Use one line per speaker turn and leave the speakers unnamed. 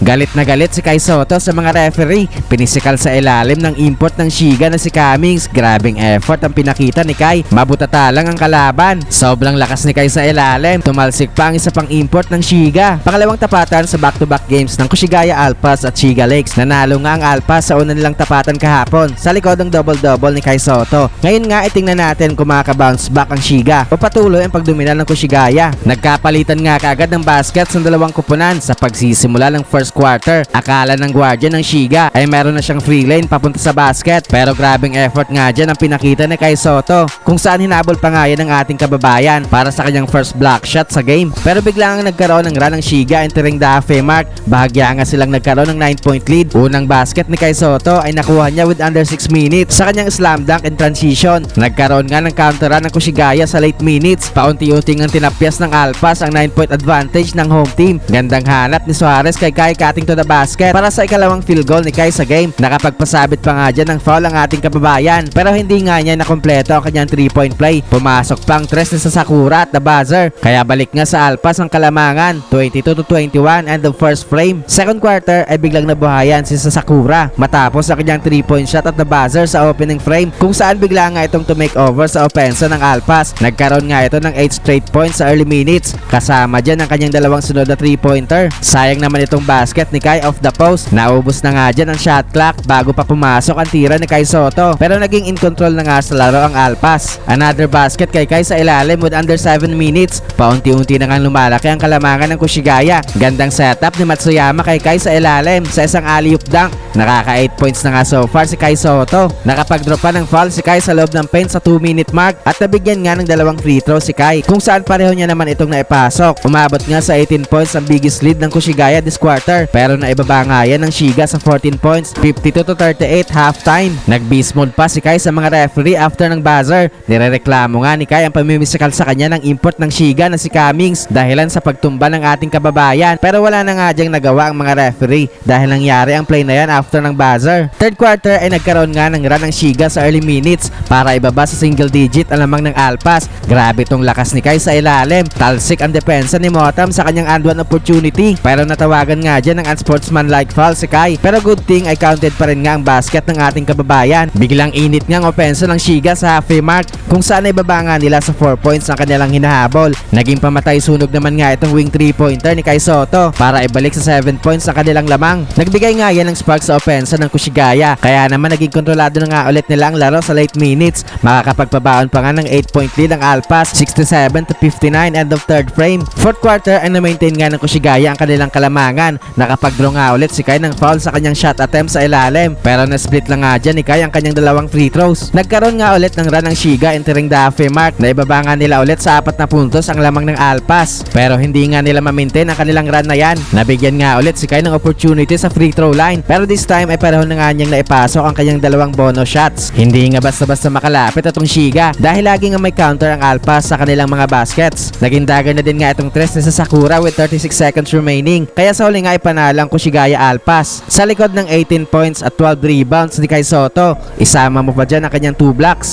Galit na galit si Kai Sotto sa mga referee. Pinisikal sa ilalim ng import ng Shiga na si Cummings. Grabing effort ang pinakita ni Kai. Mabutata lang ang kalaban. Sobrang lakas ni Kai sa ilalim. Tumalsik pa ang isa pang import ng Shiga. Pangalawang tapatan sa back-to-back games ng Kushigaya Alpas at Shiga Lakes. Nanalo nga ang Alpas sa una nilang tapatan kahapon sa likod ng double-double ni Kai Sotto. Ngayon nga itingnan natin kung makaka-bounce back ang Shiga o patuloy ang pagdomina ng Kushigaya. Nagkapalitan nga kaagad ng baskets ng dalawang kupunan sa pagsisimula ng first quarter. Akala ng guardian ng Shiga ay meron na siyang free lane papunta sa basket, pero grabing effort nga dyan ang pinakita ni Kai Sotto kung saan hinabol pa nga yan ng ating kababayan para sa kanyang first block shot sa game. Pero bigla nga nagkaroon ng run ng Shiga entering the halfway mark. Bahagya nga silang nagkaroon ng 9-point lead. Unang basket ni Kai Sotto ay nakuha niya with under 6 minutes sa kanyang slam dunk in transition. Nagkaroon nga ng counter run ng Kushigaya sa late minutes. Paunti-unting ang tinapyas ng Alpas ang 9-point advantage ng home team. Gandang hanap ni Suarez kay Kai cutting to the basket para sa ikalawang field goal ni Kai sa game. Nakapagpasabit pa nga dyan ng foul ang ating kababayan, pero hindi nga niya nakompleto ang kanyang 3-point play. Pumasok pa ang tres ni Sakura at the buzzer, kaya balik nga sa Alpas ang kalamangan. 22-21 and the first frame. Second quarter ay biglang nabuhayan si Sakura matapos ang kanyang 3-point shot at the buzzer sa opening frame, kung saan bigla nga itong to make over sa opensa ng Alpas. Nagkaroon nga ito ng 8 straight points sa early minutes, kasama dyan ang kanyang dalawang sunod na 3-pointer. Sayang naman itong basket ni Kai off the post. Naubos na nga dyan ang shot clock bago pa pumasok ang tira ni Kai Sotto, pero naging in control na nga sa laro ang Alpas. Another basket kay Kai sa ilalim with under 7 minutes. Paunti-unti na nga lumalaki ang kalamangan ng Kushigaya. Gandang setup ni Matsuyama kay Kai sa ilalim sa isang alley-oop dunk. Nakaka 8 points na nga so far si Kai Sotto. Nakapag-drop pa ng foul si Kai sa loob ng paint sa 2-minute mark at nabigyan nga ng dalawang free throw si Kai, kung saan pareho niya naman itong naipasok. Umabot nga sa 18 points ang biggest lead ng Kushigaya this quarter, pero naibaba nga yan ng Shiga sa 14 points, 52-38 halftime. Nag-beast mode pa si Kai sa mga referee after ng buzzer. Nirereklamo nga ni Kai ang pamimisikal sa kanya ng import ng Shiga na si Cummings dahilan sa pagtumba ng ating kababayan, pero wala na nga dyang nagawa ang mga referee dahil nangyari ang play na yan after ng buzzer. Third quarter ay nagkaroon nga ng run ng Shiga sa early minutes para ibaba sa single digit ang lamang ng Alpas. Grabe tong lakas ni Kai sa ilalim. Talsik ang depensa ni Motam sa kanyang and one opportunity, pero natawagan nga dyan ng unsportsmanlike foul si Kai, pero good thing ay counted pa rin nga ang basket ng ating kababayan. Biglang init nga ang opensa ng Shiga sa halfway mark, kung saan ay baba nga nila sa 4 points ang kanilang hinahabol. Naging pamatay sunog naman nga itong wing 3-pointer ni Kai Sotto para ibalik sa 7 points ang kanilang lamang. Nagbigay nga yan ng spark sa opensa ng Kushigaya, kaya naman naging kontrolado na nga ulit nila ang laro sa late minutes. Makakapagpabaon pa nga ng 8-point lead ang Alpas, 67-59 end of third frame. Fourth quarter ay na-maintain nga ng Kushigaya ang kanilang kalamangan. Nakapag-draw nga ulit si Kai ng foul sa kanyang shot attempt sa ilalim, pero na-split lang nga dyan ni Kai ang kanyang dalawang free throws. Nagkaroon nga ulit ng run ng Shiga entering the halfway mark. Naibaba nga nila ulit sa 4 na puntos ang lamang ng Alpas, pero hindi nga nila ma-maintain ang kanilang run na yan. Nabigyan nga ulit si Kai ng opportunity sa free throw line, pero this time ay pareho na nga niyang naipasok ang kanyang dalawang bonus shots. Hindi nga basta-basta makalapit itong Shiga dahil lagi nga may counter ang Alpas sa kanilang mga baskets. Naging dagger na din nga itong tres ni Sakura with 36 seconds remaining, kaya sa huli nga ay panalo ang Kushigaya Alpas sa likod ng 18 points at 12 rebounds ni Kai Sotto. Isama mo pa dyan ang kanyang 2 blocks.